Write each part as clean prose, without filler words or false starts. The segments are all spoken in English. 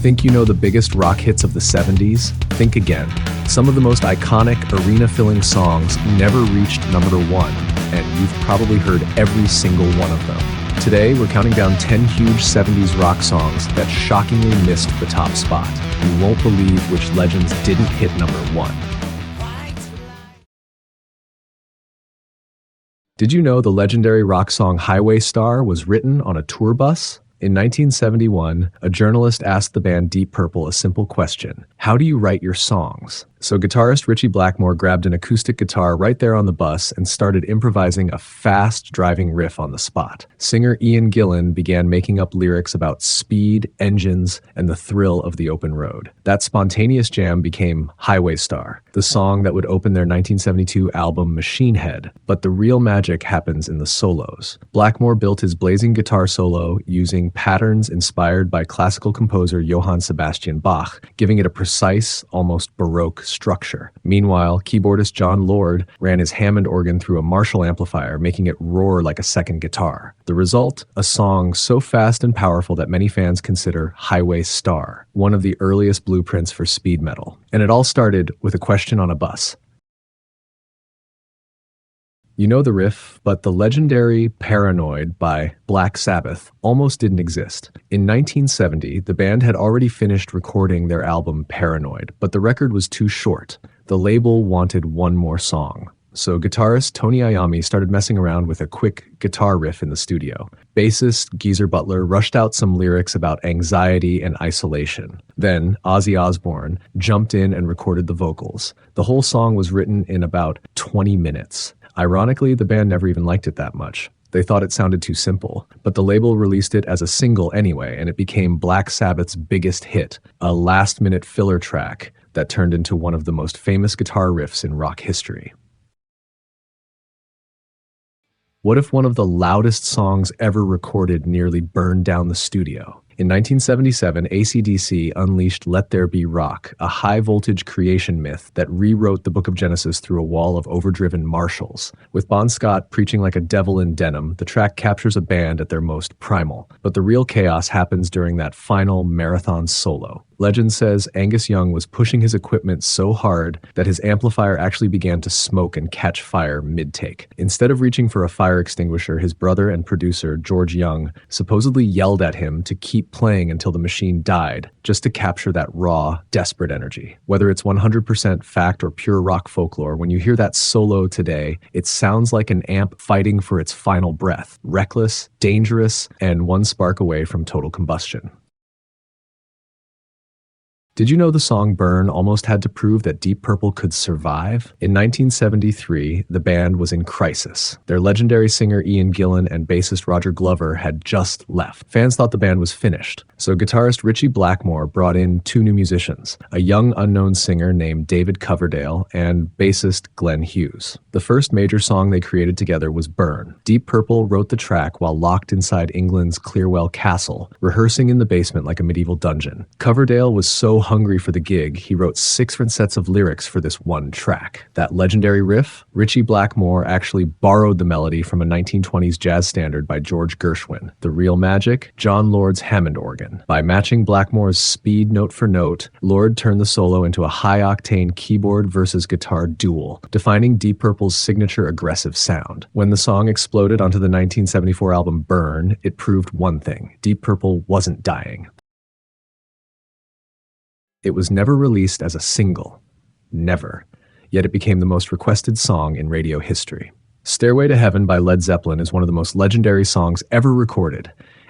Think you know the biggest rock hits of the 70s? Think again. Some of the most iconic, arena-filling songs never reached number one, and you've probably heard every single one of them. Today, we're counting down 10 huge 70s rock songs that shockingly missed the top spot. You won't believe which legends didn't hit number one. Did you know the legendary rock song Highway Star was written on a tour bus? In 1971, a journalist asked the band Deep Purple a simple question: how do you write your songs? So guitarist Ritchie Blackmore grabbed an acoustic guitar right there on the bus and started improvising a fast driving riff on the spot. Singer Ian Gillan began making up lyrics about speed, engines, and the thrill of the open road. That spontaneous jam became Highway Star, the song that would open their 1972 album Machine Head. But the real magic happens in the solos. Blackmore built his blazing guitar solo using patterns inspired by classical composer Johann Sebastian Bach, giving it a precise, almost Baroque structure. Meanwhile, keyboardist John Lord ran his Hammond organ through a Marshall amplifier, making it roar like a second guitar. The result? A song so fast and powerful that many fans consider Highway Star, one of the earliest blueprints for speed metal. And it all started with a question on a bus. You know the riff, but the legendary Paranoid by Black Sabbath almost didn't exist. In 1970, the band had already finished recording their album Paranoid, but the record was too short. The label wanted one more song. So guitarist Tony Iommi started messing around with a quick guitar riff in the studio. Bassist Geezer Butler rushed out some lyrics about anxiety and isolation. Then Ozzy Osbourne jumped in and recorded the vocals. The whole song was written in about 20 minutes. Ironically, the band never even liked it that much. They thought it sounded too simple, but the label released it as a single anyway, and it became Black Sabbath's biggest hit, a last-minute filler track that turned into one of the most famous guitar riffs in rock history. What if one of the loudest songs ever recorded nearly burned down the studio? In 1977, AC/DC unleashed Let There Be Rock, a high-voltage creation myth that rewrote the Book of Genesis through a wall of overdriven Marshalls. With Bon Scott preaching like a devil in denim, the track captures a band at their most primal. But the real chaos happens during that final marathon solo. Legend says Angus Young was pushing his equipment so hard that his amplifier actually began to smoke and catch fire mid-take. Instead of reaching for a fire extinguisher, his brother and producer, George Young, supposedly yelled at him to keep playing until the machine died, just to capture that raw, desperate energy. Whether it's 100% fact or pure rock folklore, when you hear that solo today, it sounds like an amp fighting for its final breath, reckless, dangerous, and one spark away from total combustion. Did you know the song Burn almost had to prove that Deep Purple could survive? In 1973, the band was in crisis. Their legendary singer Ian Gillan and bassist Roger Glover had just left. Fans thought the band was finished, so guitarist Ritchie Blackmore brought in two new musicians, a young unknown singer named David Coverdale and bassist Glenn Hughes. The first major song they created together was Burn. Deep Purple wrote the track while locked inside England's Clearwell Castle, rehearsing in the basement like a medieval dungeon. Coverdale was so hungry for the gig, he wrote 6 different sets of lyrics for this one track. That legendary riff, Ritchie Blackmore actually borrowed the melody from a 1920s jazz standard by George Gershwin. The real magic? John Lord's Hammond organ. By matching Blackmore's speed note for note, Lord turned the solo into a high-octane keyboard versus guitar duel, defining Deep Purple's signature aggressive sound. When the song exploded onto the 1974 album Burn, it proved one thing: Deep Purple wasn't dying. It was never released as a single. Never. Yet it became the most requested song in radio history. Stairway to Heaven by Led Zeppelin is one of the most legendary songs ever recorded,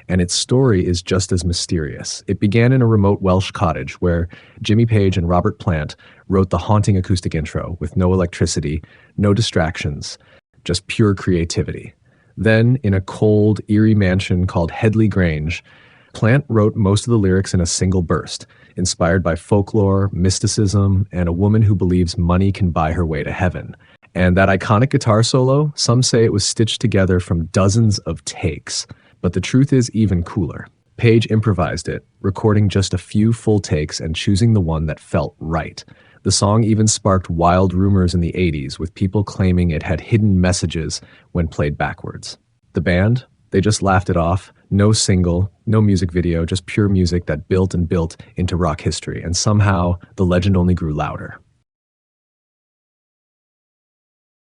and its story is just as mysterious. It began in a remote Welsh cottage where Jimmy Page and Robert Plant wrote the haunting acoustic intro with no electricity, no distractions, just pure creativity. Then, in a cold, eerie mansion called Headley Grange, Plant wrote most of the lyrics in a single burst, inspired by folklore, mysticism, and a woman who believes money can buy her way to heaven. And that iconic guitar solo, some say it was stitched together from dozens of takes. But the truth is even cooler. Page improvised it, recording just a few full takes and choosing the one that felt right. The song even sparked wild rumors in the 80s, with people claiming it had hidden messages when played backwards. The band? They just laughed it off. No single, no music video, just pure music that built and built into rock history. And somehow, the legend only grew louder.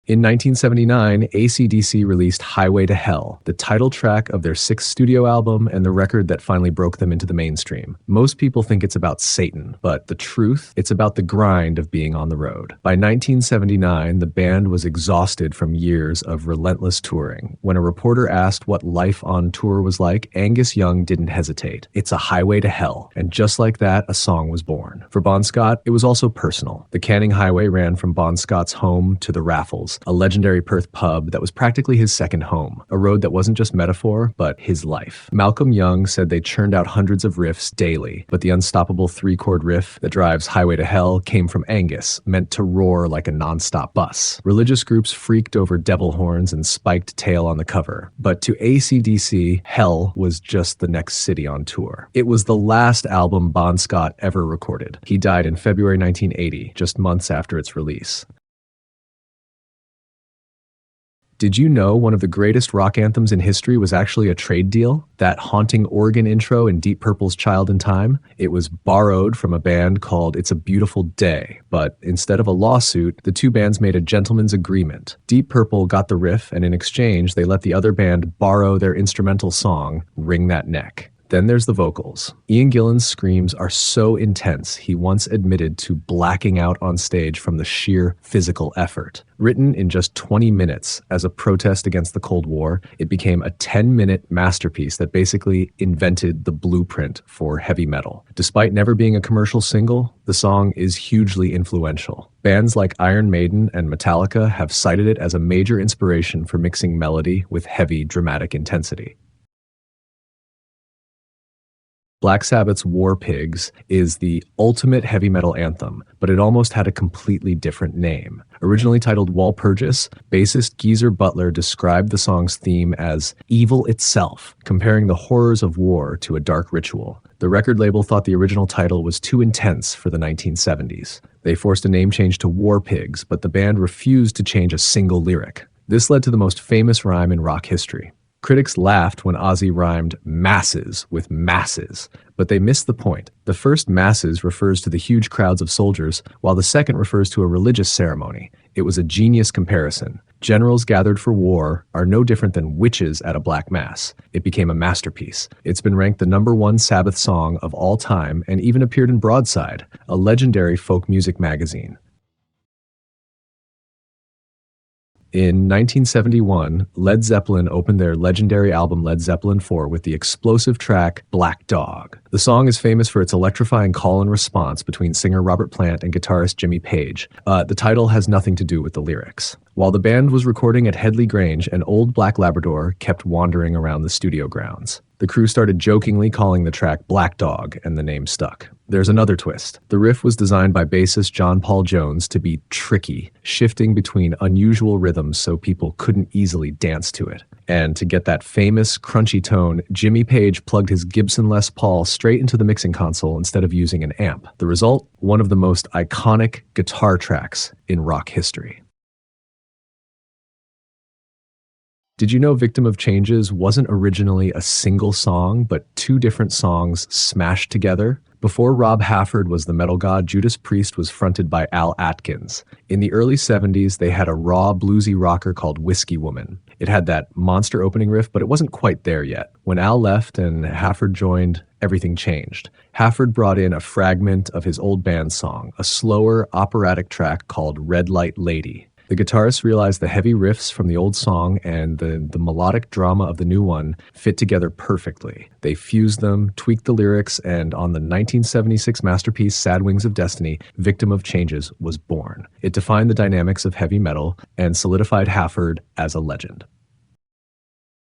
In 1979, AC/DC released Highway to Hell, the title track of their sixth studio album and the record that finally broke them into the mainstream. Most people think it's about Satan, but the truth, it's about the grind of being on the road. By 1979, the band was exhausted from years of relentless touring. When a reporter asked what life on tour was like, Angus Young didn't hesitate. It's a highway to hell. And just like that, a song was born. For Bon Scott, it was also personal. The Canning Highway ran from Bon Scott's home to the Raffles, a legendary Perth pub that was practically his second home, a road that wasn't just metaphor, but his life. Malcolm Young said they churned out hundreds of riffs daily, but the unstoppable three-chord riff that drives Highway to Hell came from Angus, meant to roar like a non-stop bus. Religious groups freaked over devil horns and spiked tail on the cover, but to AC/DC, Hell was just the next city on tour. It was the last album Bon Scott ever recorded. He died in February 1980, just months after its release. Did you know one of the greatest rock anthems in history was actually a trade deal? That haunting organ intro in Deep Purple's Child in Time? It was borrowed from a band called It's a Beautiful Day, but instead of a lawsuit, the two bands made a gentleman's agreement. Deep Purple got the riff, and in exchange, they let the other band borrow their instrumental song, Wring That Neck. Then there's the vocals. Ian Gillan's screams are so intense, he once admitted to blacking out on stage from the sheer physical effort. Written in just 20 minutes as a protest against the Cold War, it became a 10-minute masterpiece that basically invented the blueprint for heavy metal. Despite never being a commercial single, the song is hugely influential. Bands like Iron Maiden and Metallica have cited it as a major inspiration for mixing melody with heavy, dramatic intensity. Black Sabbath's War Pigs is the ultimate heavy metal anthem, but it almost had a completely different name. Originally titled Walpurgis, bassist Geezer Butler described the song's theme as evil itself, comparing the horrors of war to a dark ritual. The record label thought the original title was too intense for the 1970s. They forced a name change to War Pigs, but the band refused to change a single lyric. This led to the most famous rhyme in rock history. Critics laughed when Ozzy rhymed masses with masses, but they missed the point. The first masses refers to the huge crowds of soldiers, while the second refers to a religious ceremony. It was a genius comparison. Generals gathered for war are no different than witches at a black mass. It became a masterpiece. It's been ranked the #1 Sabbath song of all time and even appeared in Broadside, a legendary folk music magazine. In 1971, Led Zeppelin opened their legendary album Led Zeppelin 4 with the explosive track Black Dog. The song is famous for its electrifying call and response between singer Robert Plant and guitarist Jimmy Page. The title has nothing to do with the lyrics. While the band was recording at Headley Grange, an old black Labrador kept wandering around the studio grounds. The crew started jokingly calling the track Black Dog, and the name stuck. There's another twist. The riff was designed by bassist John Paul Jones to be tricky, shifting between unusual rhythms so people couldn't easily dance to it. And to get that famous, crunchy tone, Jimmy Page plugged his Gibson Les Paul straight into the mixing console instead of using an amp. The result? One of the most iconic guitar tracks in rock history. Did you know Victim of Changes wasn't originally a single song, but two different songs smashed together? Before Rob Halford was the metal god, Judas Priest was fronted by Al Atkins. In the early 70s, they had a raw, bluesy rocker called Whiskey Woman. It had that monster opening riff, but it wasn't quite there yet. When Al left and Halford joined, everything changed. Halford brought in a fragment of his old band song, a slower, operatic track called Red Light Lady. The guitarists realized the heavy riffs from the old song and the melodic drama of the new one fit together perfectly. They fused them, tweaked the lyrics, and on the 1976 masterpiece Sad Wings of Destiny, Victim of Changes was born. It defined the dynamics of heavy metal and solidified Halford as a legend.